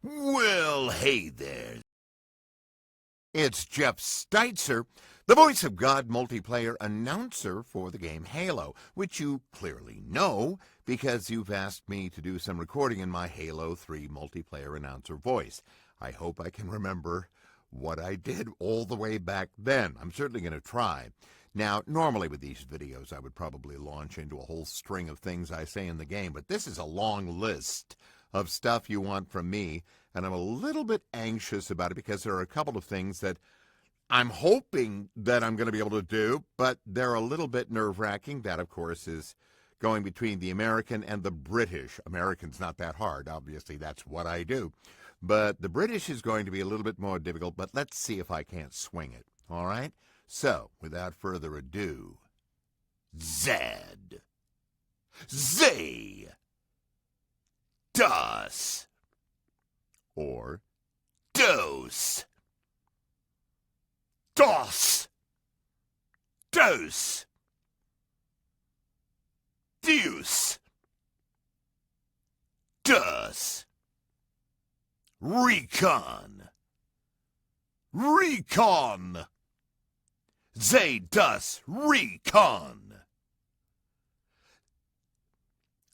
Well, hey there. It's Jeff Steitzer, the voice of God multiplayer announcer for the game Halo, which you clearly know because you've asked me to do some recording in my Halo 3 multiplayer announcer voice. I hope I can remember what I did all the way back then. I'm certainly going to try. Now, normally with these videos, I would probably launch into a whole string of things I say in the game, but this is a long list of stuff you want from me, and I'm a little bit anxious about it because there are a couple of things that I'm hoping that I'm going to be able to do, but they're a little bit nerve-wracking. That, of course, is going between the American and the British. American's not that hard. Obviously, that's what I do. But the British is going to be a little bit more difficult, but let's see if I can't swing it. All right? So, without further ado, Zed. Zay. Das. Or Dose. Dos. Dose. Deuce. Dus. Recon. Recon. Zay das recon.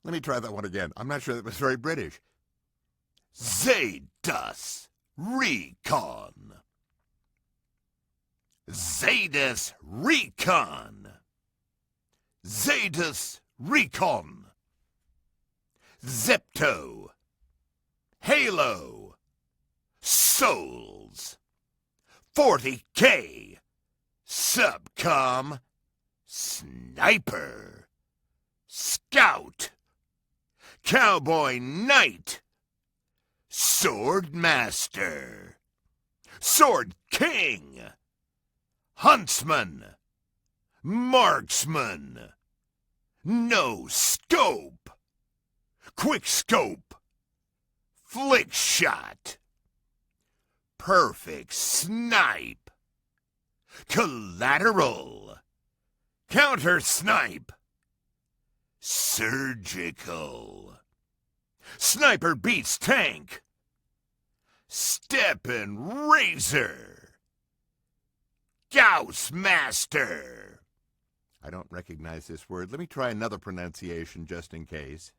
Let me try that one again. I'm not sure that was very British. Zay das recon. Zadus recon. Zadus recon. Zepto. Halo. Souls. 40K. Subcom. Sniper. Scout. Cowboy Knight. Sword Master. Sword King. Huntsman. Marksman. No Scope. Quick Scope. Flick Shot. Perfect Snipe. Collateral. Counter Snipe. Surgical. Sniper beats tank. Steppin' Razor. Gauss Master. I don't recognize this word. Let me try another pronunciation just in case.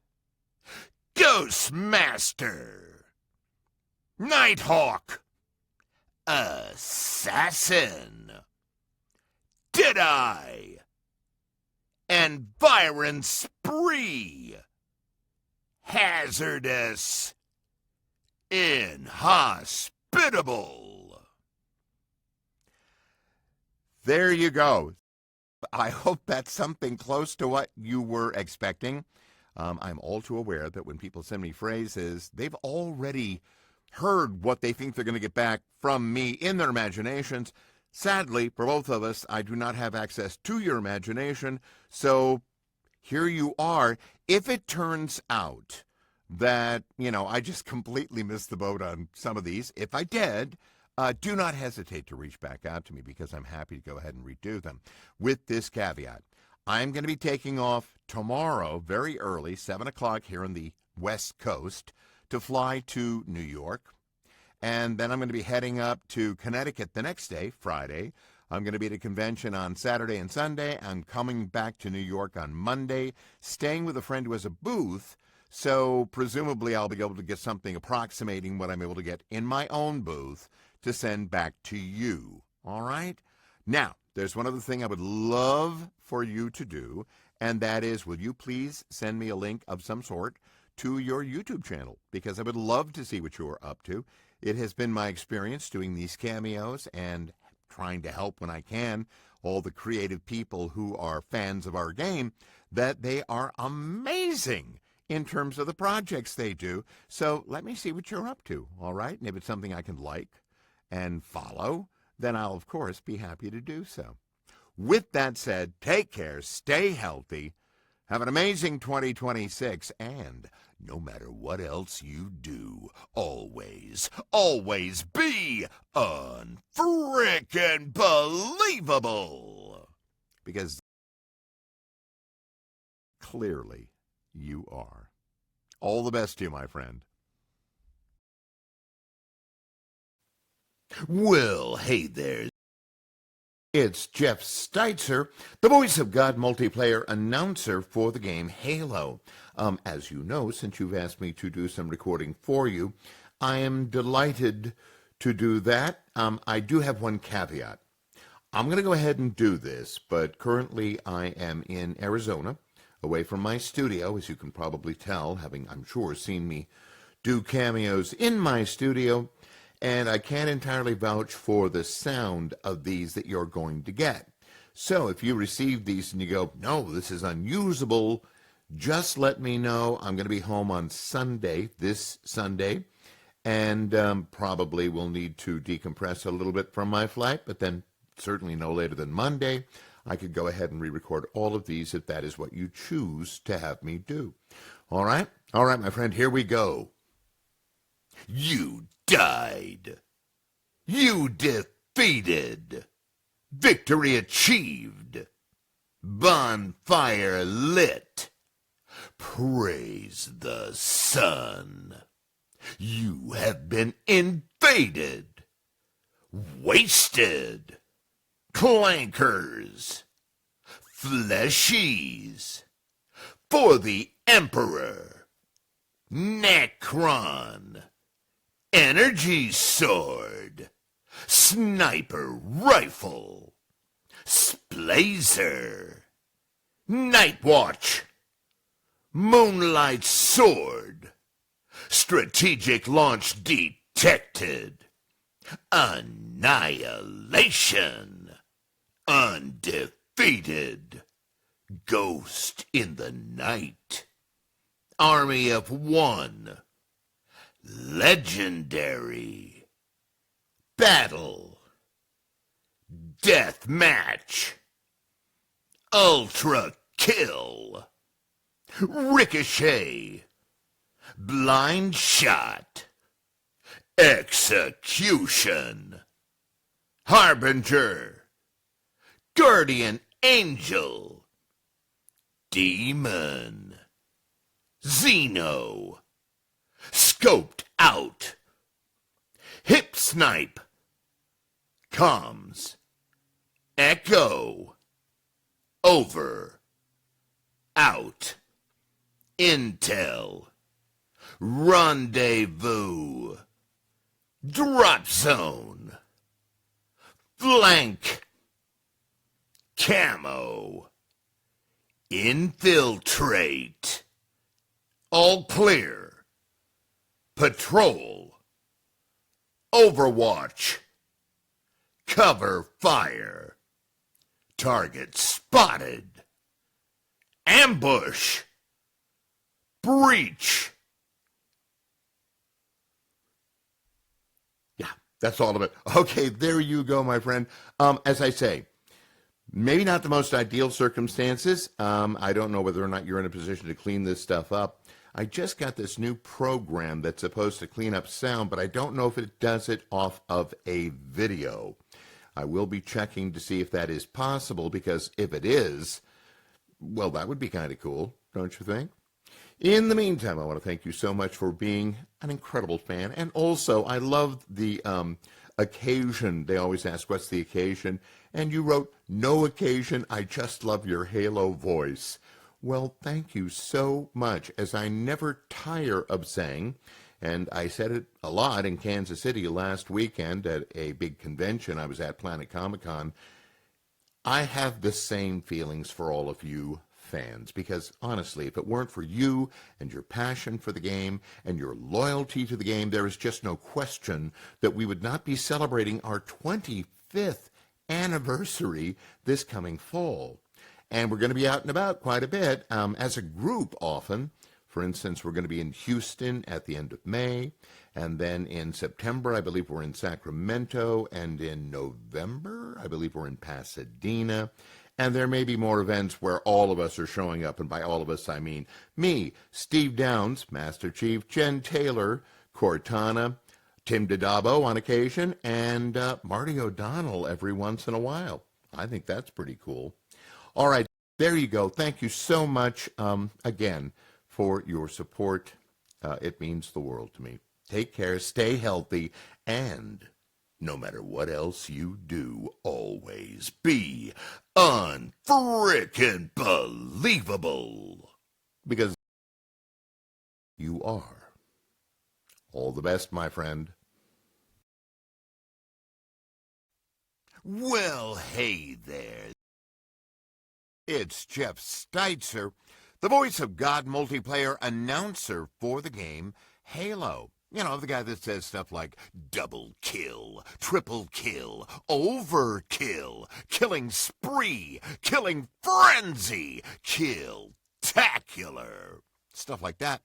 Ghost Master. Nighthawk. Assassin. Deadeye. Environ Spree. Hazardous. Inhospitable. There you go. I hope that's something close to what you were expecting. I'm all too aware that when people send me phrases, they've already heard what they think they're going to get back from me in their imaginations. Sadly, for both of us, I do not have access to your imagination, so here you are. If it turns out that, I just completely missed the boat on some of these, if I did, do not hesitate to reach back out to me because I'm happy to go ahead and redo them. With this caveat, I'm going to be taking off tomorrow very early, 7 o'clock here on the West Coast, to fly to New York. And then I'm going to be heading up to Connecticut the next day, Friday. I'm going to be at a convention on Saturday and Sunday. I'm coming back to New York on Monday, staying with a friend who has a booth. So presumably I'll be able to get something approximating what I'm able to get in my own booth to send back to you. All right? Now, there's one other thing I would love for you to do, and that is, will you please send me a link of some sort to your YouTube channel? Because I would love to see what you're up to. It has been my experience doing these cameos and trying to help when I can all the creative people who are fans of our game, that they are amazing in terms of the projects they do. So let me see what you're up to, all right? And if it's something I can like and follow, then I'll, of course, be happy to do so. With that said, take care, stay healthy, have an amazing 2026, and no matter what else you do, always, always be unfrickin' believable. Because clearly you are. All the best to you, my friend. Well, hey there. It's Jeff Steitzer, the voice of God multiplayer announcer for the game Halo. As you know, since you've asked me to do some recording for you, I am delighted to do that. I do have one caveat. I'm going to go ahead and do this, but currently I am in Arizona, away from my studio, as you can probably tell, having, I'm sure, seen me do cameos in my studio. And I can't entirely vouch for the sound of these that you're going to get. So if you receive these and you go, no, this is unusable, just let me know. I'm going to be home on Sunday, this Sunday, and probably will need to decompress a little bit from my flight, but then certainly no later than Monday. I could go ahead and re-record all of these if that is what you choose to have me do. All right, my friend, here we go. You died. You defeated. Victory achieved. Bonfire lit. Praise the sun. You have been invaded. Wasted. Clankers. Fleshies. For the Emperor. Necron. Energy sword, sniper rifle, splazer, night watch, moonlight sword, strategic launch detected, annihilation, undefeated, ghost in the night, army of one, legendary, battle, death match, ultra kill, ricochet, blind shot, execution, harbinger, guardian angel, demon, Xeno, scoped out, hip snipe, comms, echo, over, out, intel, rendezvous, drop zone, flank, camo, infiltrate, all clear, patrol, overwatch, cover fire, target spotted, ambush, breach. Yeah, that's all of it. Okay, there you go, my friend. As I say, maybe not the most ideal circumstances. I don't know whether or not you're in a position to clean this stuff up. I just got this new program that's supposed to clean up sound, but I don't know if it does it off of a video. I will be checking to see if that is possible, because if it is, well, that would be kind of cool, don't you think? In the meantime, I want to thank you so much for being an incredible fan. And also, I love the occasion. They always ask, what's the occasion? And you wrote, no occasion, I just love your Halo voice. Well, thank you so much, as I never tire of saying, and I said it a lot in Kansas City last weekend at a big convention I was at, Planet Comic-Con, I have the same feelings for all of you fans, because honestly, if it weren't for you and your passion for the game and your loyalty to the game, there is just no question that we would not be celebrating our 25th anniversary this coming fall. And we're going to be out and about quite a bit as a group often. For instance, we're going to be in Houston at the end of May. And then in September, I believe we're in Sacramento. And in November, I believe we're in Pasadena. And there may be more events where all of us are showing up. And by all of us, I mean me, Steve Downs, Master Chief, Jen Taylor, Cortana, Tim Dodabo on occasion, and Marty O'Donnell every once in a while. I think that's pretty cool. All right, there you go. Thank you so much again for your support. It means the world to me. Take care, stay healthy, and no matter what else you do, always be unfrickin' believable. Because you are. All the best, my friend. Well, hey there. It's Jeff Steitzer, the voice of God multiplayer announcer for the game Halo. You know, the guy that says stuff like double kill, triple kill, overkill, killing spree, killing frenzy, kill-tacular, stuff like that.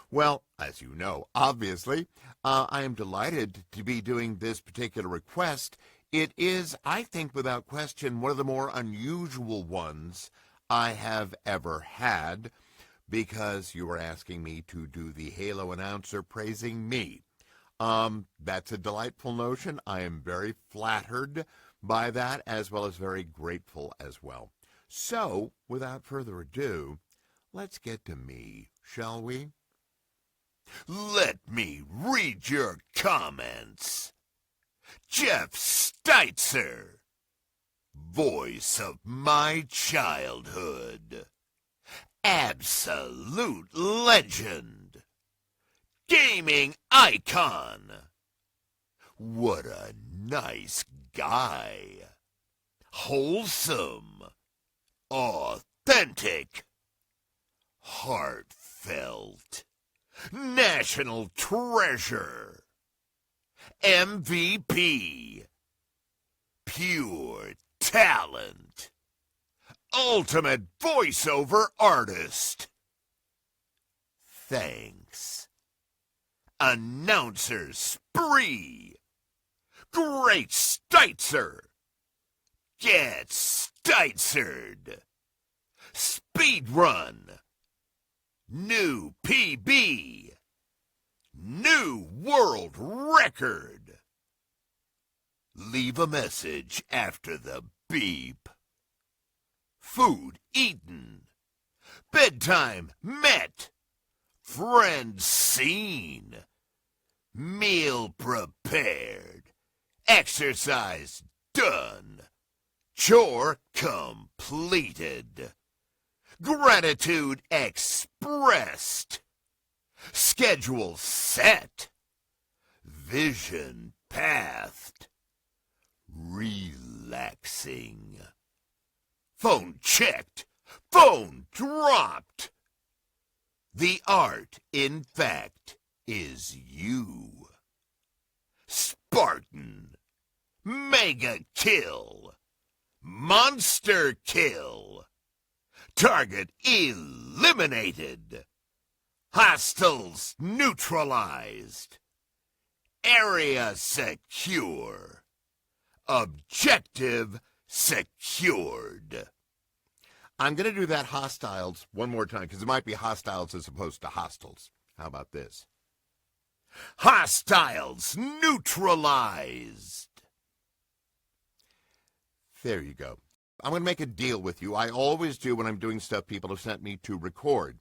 Well, as you know, obviously, I am delighted to be doing this particular request. It is, I think, without question, one of the more unusual ones I have ever had, because you were asking me to do the Halo announcer praising me. That's a delightful notion. I am very flattered by that, as well as very grateful as well. So, without further ado, let's get to me, shall we? Let me read your comments. Jeff Steitzer, voice of my childhood. Absolute legend. Gaming icon. What a nice guy. Wholesome. Authentic. Heartfelt. National treasure. MVP. Pure talent. Ultimate voiceover artist. Thanks. Announcer spree. Great Steitzer. Get Steitzered. Speedrun. New PB. New world record. Leave a message after the beep. Food eaten. Bedtime met. Friends seen. Meal prepared. Exercise done. Chore completed. Gratitude expressed. Schedule set. Vision pathed. Relaxing. Phone checked. Phone dropped. The art, in fact, is you. Spartan. Mega kill. Monster kill. Target eliminated. Hostiles neutralized. Area secure. Objective secured. I'm going to do that hostiles one more time, because it might be hostiles as opposed to hostiles. How about this? Hostiles neutralized. There you go. I'm going to make a deal with you. I always do when I'm doing stuff people have sent me to record.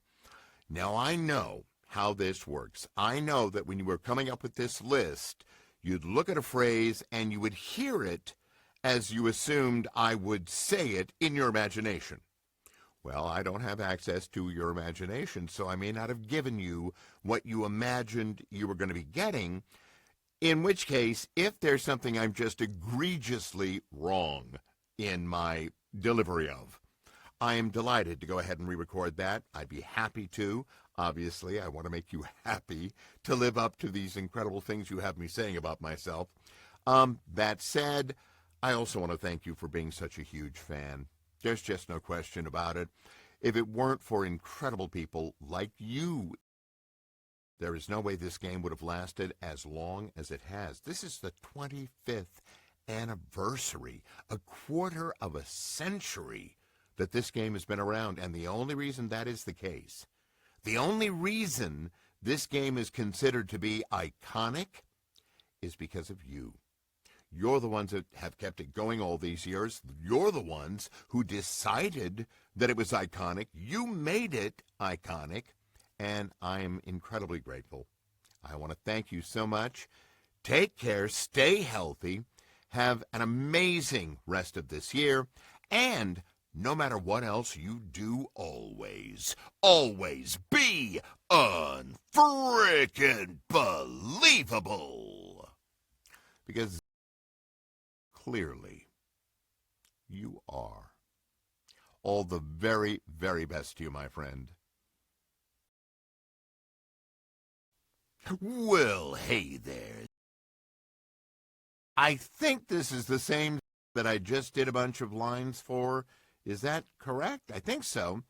Now, I know how this works. I know that when you were coming up with this list, you'd look at a phrase and you would hear it as you assumed I would say it in your imagination. Well, I don't have access to your imagination, so I may not have given you what you imagined you were going to be getting, in which case, if there's something I'm just egregiously wrong in my delivery of, I am delighted to go ahead and re-record that. I'd be happy to. Obviously, I want to make you happy to live up to these incredible things you have me saying about myself. That said, I also want to thank you for being such a huge fan. There's just no question about it. If it weren't for incredible people like you, there is no way this game would have lasted as long as it has. This is the 25th anniversary, a quarter of a century that this game has been around, and the only reason that is the case, the only reason this game is considered to be iconic is because of you. You're the ones that have kept it going all these years. You're the ones who decided that it was iconic. You made it iconic, and I'm incredibly grateful. I want to thank you so much. take care, stay healthy, have an amazing rest of this year, and no matter what else you do, always, always be unfrickin' believable. Because clearly you are. All the very, very best to you, my friend. Well, hey there. I think this is the same that I just did a bunch of lines for. Is that correct? I think so.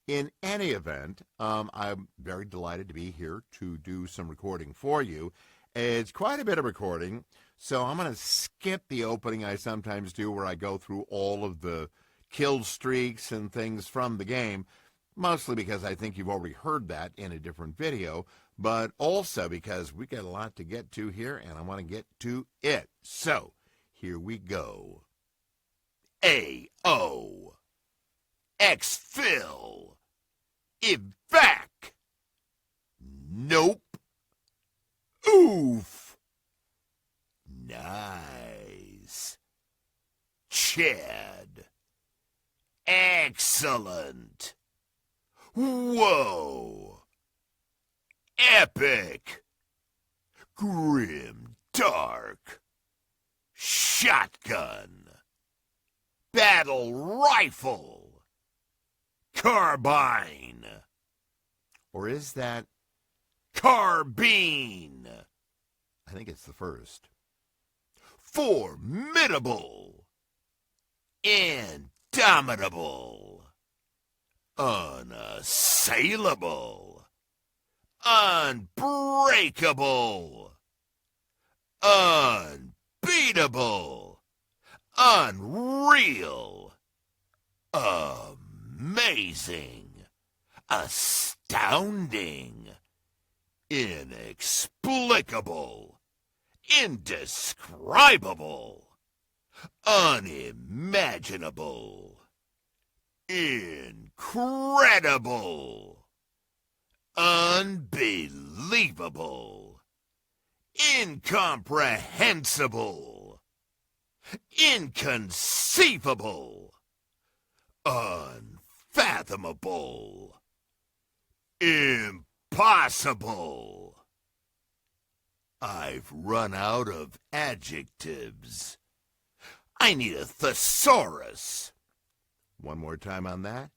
In any event, I'm very delighted to be here to do some recording for you. It's quite a bit of recording, so I'm going to skip the opening I sometimes do where I go through all of the kill streaks and things from the game, mostly because I think you've already heard that in a different video, but also because we got a lot to get to here, and I want to get to it. So, here we go. A-O. Exfil. Evac. Nope. Oof. Nice. Chad. Excellent. Whoa. Epic. Grim dark. Shotgun. Battle rifle. Carbine. Or is that carbine? I think it's the first. Formidable. Indomitable. Unassailable. Unbreakable. Unbeatable. Unreal. Amazing. Astounding. Inexplicable. Indescribable. Unimaginable. Incredible. Unbelievable. Incomprehensible. Inconceivable. Unfathomable. Impossible. I've run out of adjectives. I need a thesaurus. One more time on that.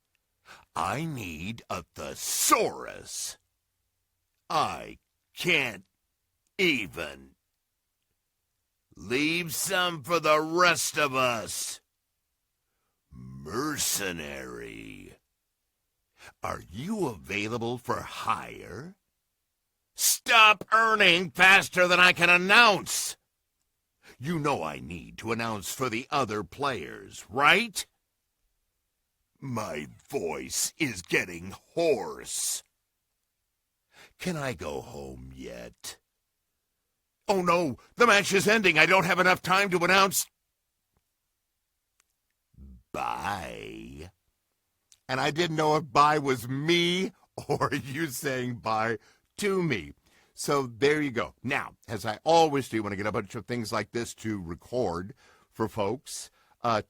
I need a thesaurus. I can't even. Leave some for the rest of us. Mercenary. Are you available for hire? Stop earning faster than I can announce. You know I need to announce for the other players, right? My voice is getting hoarse. Can I go home yet? Oh no, the match is ending. I don't have enough time to announce. Bye. And I didn't know if bye was me or you saying bye to me. So there you go. Now, as I always do when I get a bunch of things like this to record for folks,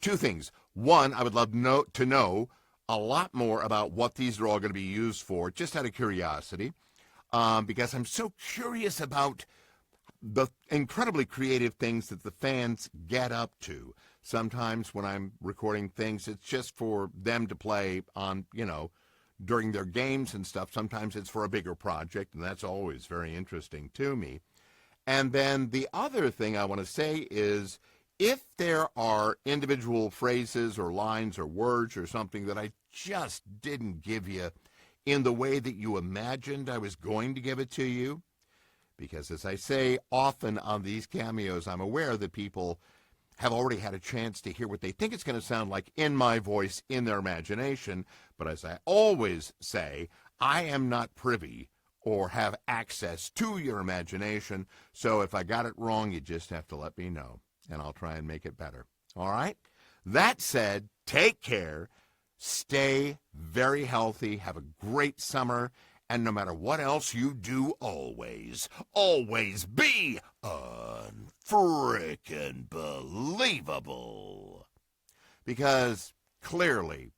two things. One, I would love to know a lot more about what these are all going to be used for, just out of curiosity, because I'm so curious about the incredibly creative things that the fans get up to. Sometimes when I'm recording things, it's just for them to play on, during their games and stuff. Sometimes it's for a bigger project, and that's always very interesting to me. And then the other thing I want to say is, if there are individual phrases or lines or words or something that I just didn't give you in the way that you imagined I was going to give it to you, because as I say often on these cameos, I'm aware that people have already had a chance to hear what they think it's going to sound like in my voice in their imagination. But as I always say, I am not privy or have access to your imagination. So if I got it wrong, you just have to let me know, and I'll try and make it better. All right? That said, take care, stay very healthy, have a great summer, and no matter what else you do, always, always be unfrickin' believable. Because clearly,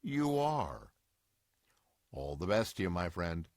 you are. All the best to you, my friend.